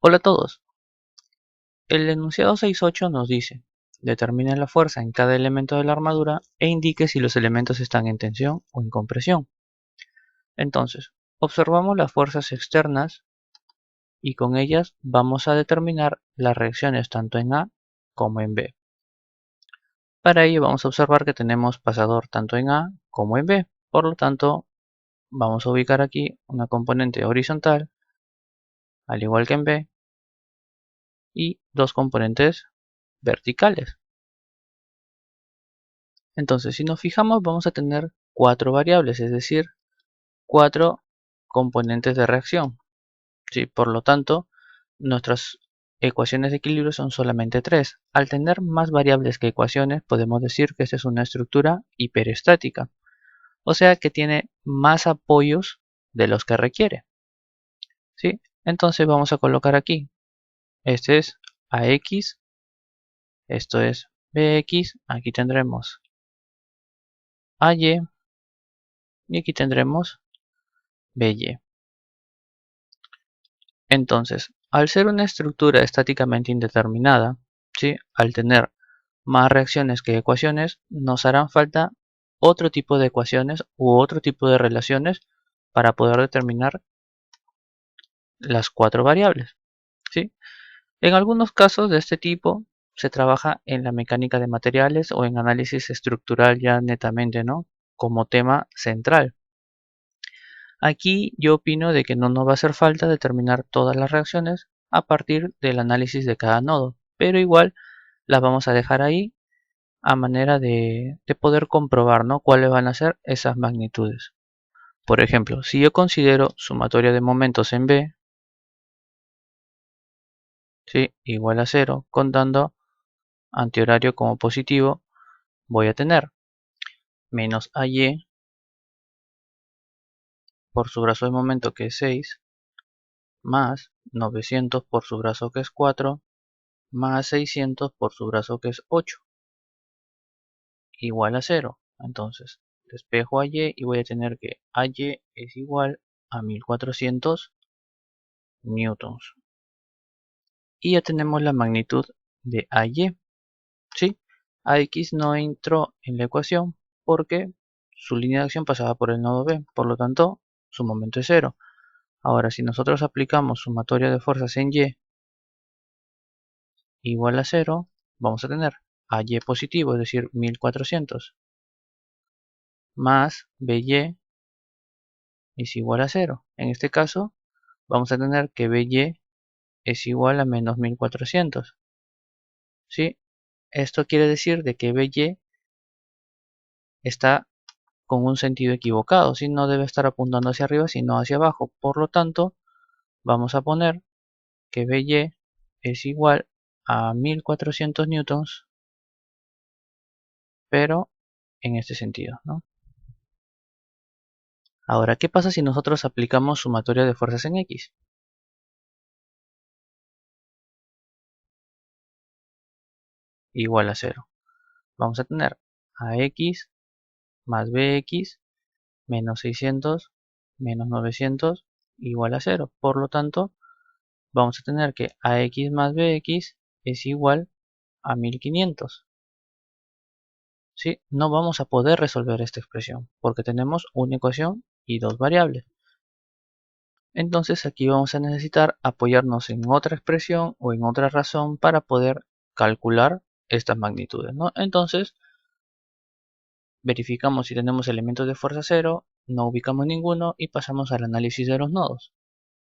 Hola a todos. El enunciado 6.8 nos dice: determine la fuerza en cada elemento de la armadura e indique si los elementos están en tensión o en compresión. Entonces, observamos las fuerzas externas y con ellas vamos a determinar las reacciones tanto en A como en B. Para ello vamos a observar que tenemos pasador tanto en A como en B. Por lo tanto, vamos a ubicar aquí una componente horizontal, al igual que en B, y dos componentes verticales. Entonces, si nos fijamos, vamos a tener cuatro variables, es decir, cuatro componentes de reacción. ¿Sí? Por lo tanto, nuestras ecuaciones de equilibrio son solamente tres. Al tener más variables que ecuaciones, podemos decir que esta es una estructura hiperestática, o sea que tiene más apoyos de los que requiere. ¿Sí? Entonces vamos a colocar aquí, este es AX, esto es BX, aquí tendremos AY y aquí tendremos BY. Entonces, al ser una estructura estáticamente indeterminada, ¿sí? Al tener más reacciones que ecuaciones, nos harán falta otro tipo de ecuaciones u otro tipo de relaciones para poder determinar las cuatro variables, ¿sí? En algunos casos de este tipo se trabaja en la mecánica de materiales o en análisis estructural ya netamente, ¿no? Como tema central. Aquí yo opino de que no nos va a hacer falta determinar todas las reacciones a partir del análisis de cada nodo, pero igual las vamos a dejar ahí a manera de poder comprobar, ¿no? Cuáles van a ser esas magnitudes. Por ejemplo, si yo considero sumatoria de momentos en B, ¿sí? Igual a 0, contando antihorario como positivo, voy a tener menos AY por su brazo de momento que es 6, más 900 por su brazo que es 4, más 600 por su brazo que es 8, igual a 0. Entonces, despejo a Y y voy a tener que AY es igual a 1400 newtons. Y ya tenemos la magnitud de AY, ¿sí? AX no entró en la ecuación porque su línea de acción pasaba por el nodo B, por lo tanto, su momento es 0. Ahora, si nosotros aplicamos sumatoria de fuerzas en Y igual a 0, vamos a tener AY positivo, es decir, 1400, más BY es igual a 0. En este caso, vamos a tener que BY es igual a menos 1400. ¿Sí? Esto quiere decir de que BY está con un sentido equivocado, ¿sí? No debe estar apuntando hacia arriba, sino hacia abajo. Por lo tanto, vamos a poner que BY es igual a 1400 newtons, pero en este sentido, ¿no? Ahora, ¿qué pasa si nosotros aplicamos sumatoria de fuerzas en X? Igual a 0. Vamos a tener AX más BX menos 600 menos 900 igual a 0. Por lo tanto, vamos a tener que AX más BX es igual a 1500. ¿Sí? No vamos a poder resolver esta expresión porque tenemos una ecuación y dos variables. Entonces aquí vamos a necesitar apoyarnos en otra expresión o en otra razón para poder calcular estas magnitudes, ¿no? Entonces verificamos si tenemos elementos de fuerza 0, no ubicamos ninguno y pasamos al análisis de los nodos,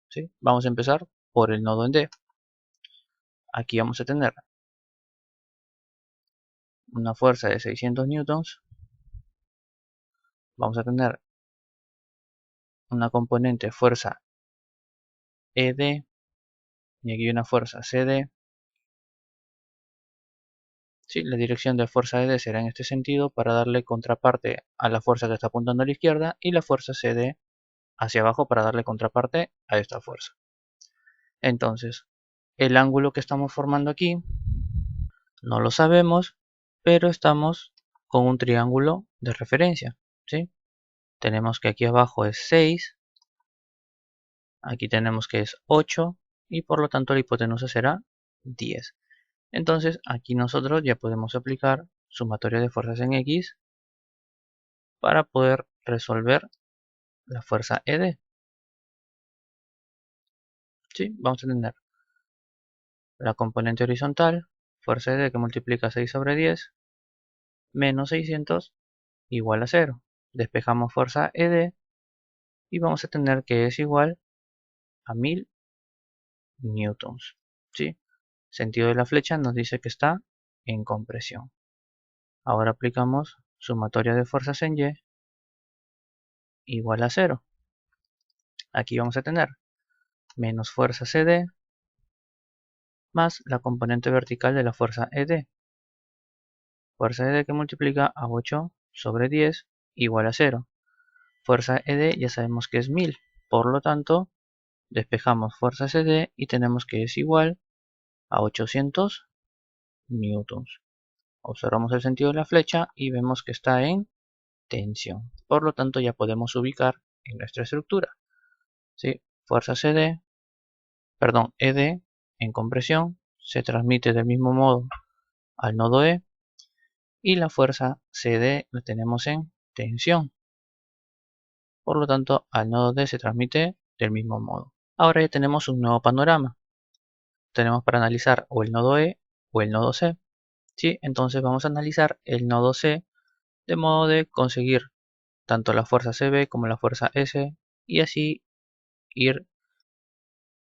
¿sí? Vamos a empezar por el nodo en D. Aquí vamos a tener una fuerza de 600 newtons. Vamos a tener una componente fuerza ED y aquí una fuerza CD. Sí, la dirección de fuerza ED será en este sentido para darle contraparte a la fuerza que está apuntando a la izquierda y la fuerza CD hacia abajo para darle contraparte a esta fuerza. Entonces, el ángulo que estamos formando aquí no lo sabemos, pero estamos con un triángulo de referencia, ¿sí? Tenemos que aquí abajo es 6, aquí tenemos que es 8 y por lo tanto la hipotenusa será 10. Entonces aquí nosotros ya podemos aplicar sumatoria de fuerzas en X para poder resolver la fuerza ED. ¿Sí? Vamos a tener la componente horizontal, fuerza ED que multiplica 6 sobre 10, menos 600 igual a 0. Despejamos fuerza ED y vamos a tener que es igual a 1000 newtons. ¿Sí? Sentido de la flecha nos dice que está en compresión. Ahora aplicamos sumatoria de fuerzas en Y igual a 0. Aquí vamos a tener menos fuerza CD más la componente vertical de la fuerza ED. Fuerza ED que multiplica a 8 sobre 10 igual a 0. Fuerza ED ya sabemos que es 1000. Por lo tanto, despejamos fuerza CD y tenemos que es igual a 800 newtons. Observamos el sentido de la flecha y vemos que está en tensión. Por lo tanto, ya podemos ubicar en nuestra estructura. ¿Sí? Fuerza CD, perdón, ED en compresión se transmite del mismo modo al nodo E y la fuerza CD la tenemos en tensión. Por lo tanto, al nodo D se transmite del mismo modo. Ahora ya tenemos un nuevo panorama. Tenemos para analizar o el nodo E o el nodo C. ¿Sí? Entonces vamos a analizar el nodo C de modo de conseguir tanto la fuerza CB como la fuerza S y así ir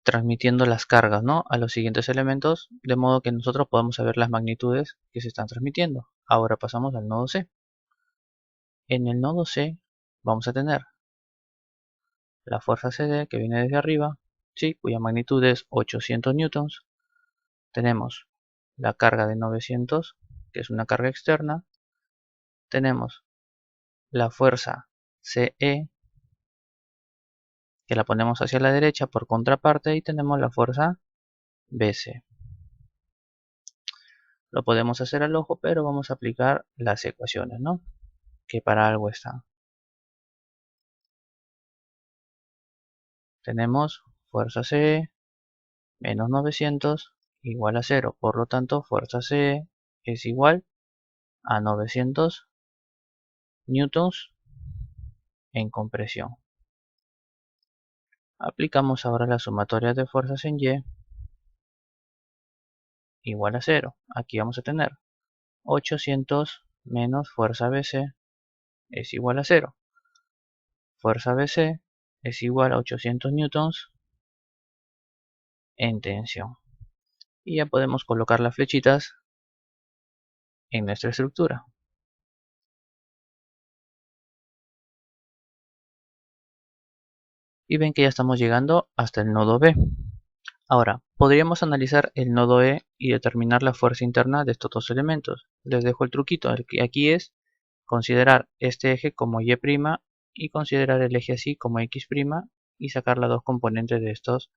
transmitiendo las cargas, ¿no?, a los siguientes elementos, de modo que nosotros podamos saber las magnitudes que se están transmitiendo. Ahora pasamos al nodo C. En el nodo C vamos a tener la fuerza CD que viene desde arriba, ¿sí?, cuya magnitud es 800 newtons. Tenemos la carga de 900, que es una carga externa. Tenemos la fuerza CE, que la ponemos hacia la derecha por contraparte, y tenemos la fuerza BC. Lo podemos hacer al ojo, pero vamos a aplicar las ecuaciones, ¿no?, que para algo están. Tenemos fuerza CE menos 900 igual a 0. Por lo tanto, fuerza CE es igual a 900 newtons en compresión. Aplicamos ahora la sumatoria de fuerzas en Y igual a 0. Aquí vamos a tener 800 menos fuerza BC es igual a 0. Fuerza BC es igual a 800 newtons en tensión. Y ya podemos colocar las flechitas en nuestra estructura. Y ven que ya estamos llegando hasta el nodo B. Ahora, podríamos analizar el nodo E y determinar la fuerza interna de estos dos elementos. Les dejo el truquito, el que aquí es considerar este eje como Y' y considerar el eje así como X' y sacar las dos componentes de estos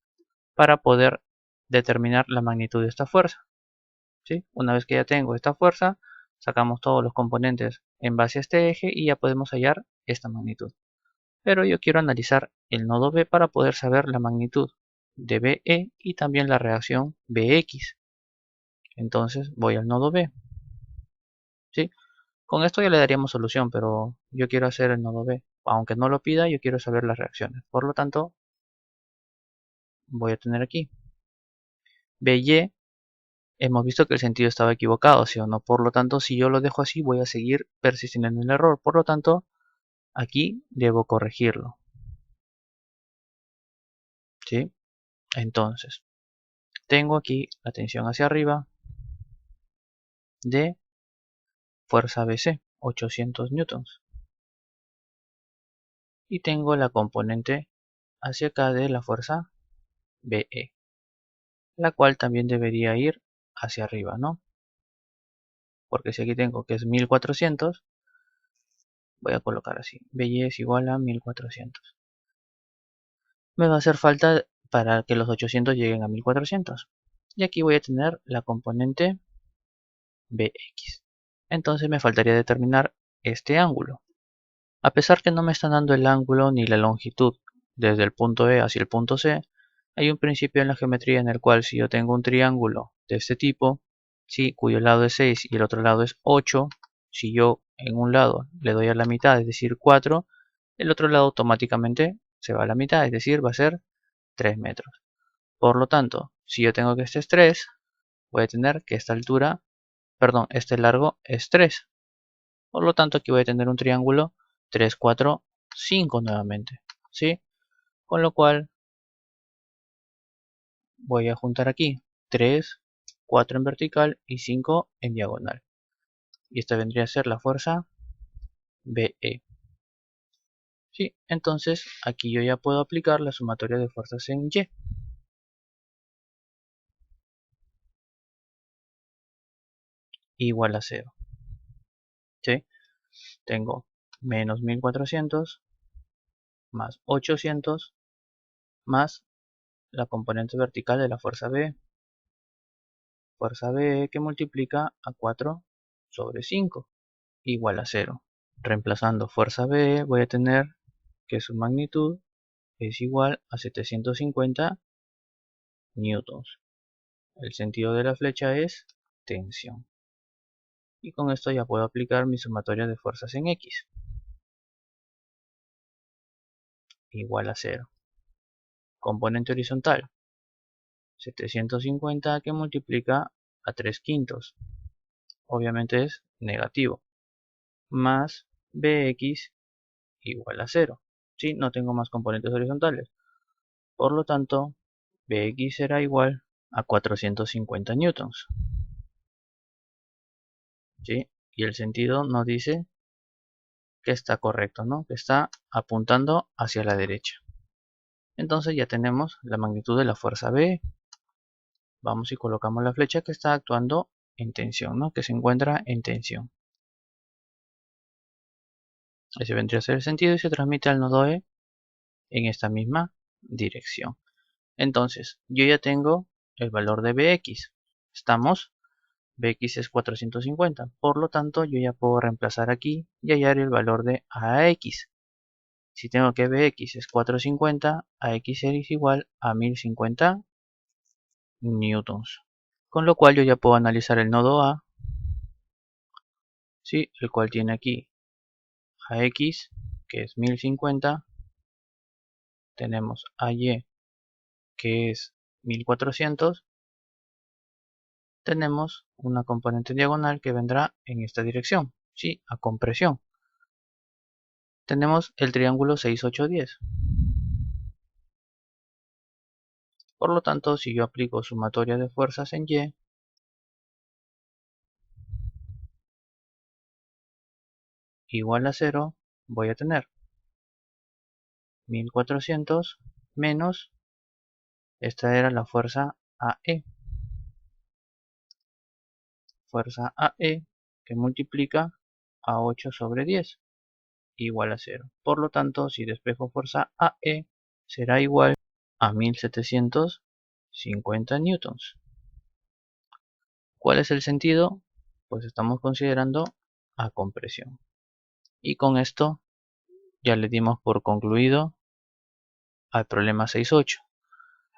para poder determinar la magnitud de esta fuerza. ¿Sí? Una vez que ya tengo esta fuerza, sacamos todos los componentes en base a este eje y ya podemos hallar esta magnitud. Pero yo quiero analizar el nodo B para poder saber la magnitud de BE y también la reacción BX. Entonces voy al nodo B. ¿Sí? Con esto ya le daríamos solución, pero yo quiero hacer el nodo B. Aunque no lo pida, yo quiero saber las reacciones. Por lo tanto, voy a tener aquí BY. Hemos visto que el sentido estaba equivocado, ¿sí o no? Por lo tanto, si yo lo dejo así, voy a seguir persistiendo en el error. Por lo tanto, aquí debo corregirlo. ¿Sí? Entonces, tengo aquí la tensión hacia arriba de fuerza BC, 800 newtons. Y tengo la componente hacia acá de la fuerza BE, la cual también debería ir hacia arriba, ¿no? Porque si aquí tengo que es 1400, voy a colocar así, BE es igual a 1400. Me va a hacer falta para que los 800 lleguen a 1400. Y aquí voy a tener la componente BX. Entonces me faltaría determinar este ángulo. A pesar que no me están dando el ángulo ni la longitud desde el punto E hacia el punto C, Hay un principio en la geometría en el cual si yo tengo un triángulo de este tipo, ¿sí?, cuyo lado es 6 y el otro lado es 8, si yo en un lado le doy a la mitad, es decir 4, el otro lado automáticamente se va a la mitad, es decir va a ser 3 metros. Por lo tanto, si yo tengo que este es 3, voy a tener que esta altura, perdón, este largo es 3. Por lo tanto aquí voy a tener un triángulo 3, 4, 5 nuevamente, ¿sí? Con lo cual voy a juntar aquí 3, 4 en vertical y 5 en diagonal. Y esta vendría a ser la fuerza BE. Sí, entonces aquí yo ya puedo aplicar la sumatoria de fuerzas en Y. Igual a 0. ¿Sí? Tengo menos 1400 más 800 más la componente vertical de la fuerza B. Fuerza B que multiplica a 4 sobre 5 igual a 0. Reemplazando fuerza B voy a tener que su magnitud es igual a 750 newtons. El sentido de la flecha es tensión. Y con esto ya puedo aplicar mi sumatoria de fuerzas en X. Igual a 0. Componente horizontal. 750 que multiplica a 3 quintos. Obviamente es negativo. Más Bx igual a 0. ¿Sí? No tengo más componentes horizontales. Por lo tanto, Bx será igual a 450 newtons. ¿Sí? Y el sentido nos dice que está correcto, ¿no? Que está apuntando hacia la derecha. Entonces ya tenemos la magnitud de la fuerza B. Vamos y colocamos la flecha que está actuando en tensión, ¿no? Que se encuentra en tensión. Ese vendría a ser el sentido y se transmite al nodo E en esta misma dirección. Entonces, yo ya tengo el valor de Bx. Bx es 450. Por lo tanto, yo ya puedo reemplazar aquí y hallar el valor de Ax. Si tengo que Bx es 450, Ax es igual a 1050 newtons. Con lo cual yo ya puedo analizar el nodo A, ¿sí?, el cual tiene aquí Ax, que es 1050. Tenemos AY, que es 1400. Tenemos una componente diagonal que vendrá en esta dirección, ¿sí?, a compresión. Tenemos el triángulo 6, 8, 10. Por lo tanto, si yo aplico sumatoria de fuerzas en Y, igual a 0, voy a tener 1400 menos, esta era la fuerza AE. Fuerza AE que multiplica a 8 sobre 10 igual a 0. Por lo tanto, si despejo fuerza AE, será igual a 1750 newtons. ¿Cuál es el sentido? Pues estamos considerando a compresión. Y con esto ya le dimos por concluido al problema 6.8.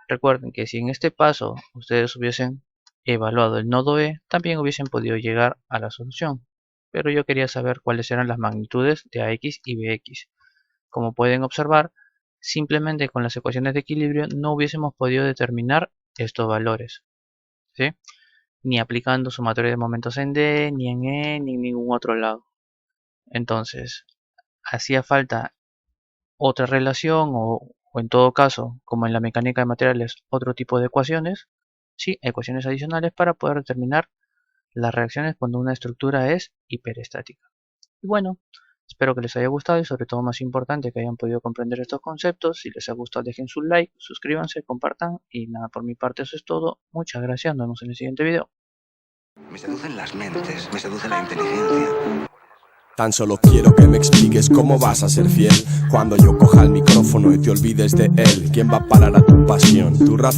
Recuerden que si en este paso ustedes hubiesen evaluado el nodo E, también hubiesen podido llegar a la solución. Pero yo quería saber cuáles eran las magnitudes de AX y BX. Como pueden observar, simplemente con las ecuaciones de equilibrio no hubiésemos podido determinar estos valores, ¿sí?, ni aplicando sumatoria de momentos en D, ni en E, ni en ningún otro lado. Entonces, hacía falta otra relación o en todo caso, como en la mecánica de materiales, otro tipo de ecuaciones, sí, ecuaciones adicionales para poder determinar las reacciones cuando una estructura es hiperestática. Y bueno, espero que les haya gustado y sobre todo más importante que hayan podido comprender estos conceptos. Si les ha gustado dejen su like, suscríbanse, compartan y nada, por mi parte eso es todo. Muchas gracias, nos vemos en el siguiente video. Me seducen las mentes, me seduce la inteligencia. Tan solo quiero que me expliques cómo vas a ser fiel cuando yo coja el micrófono y te olvides de él. ¿Quién va a parar a tu pasión? Tu razón.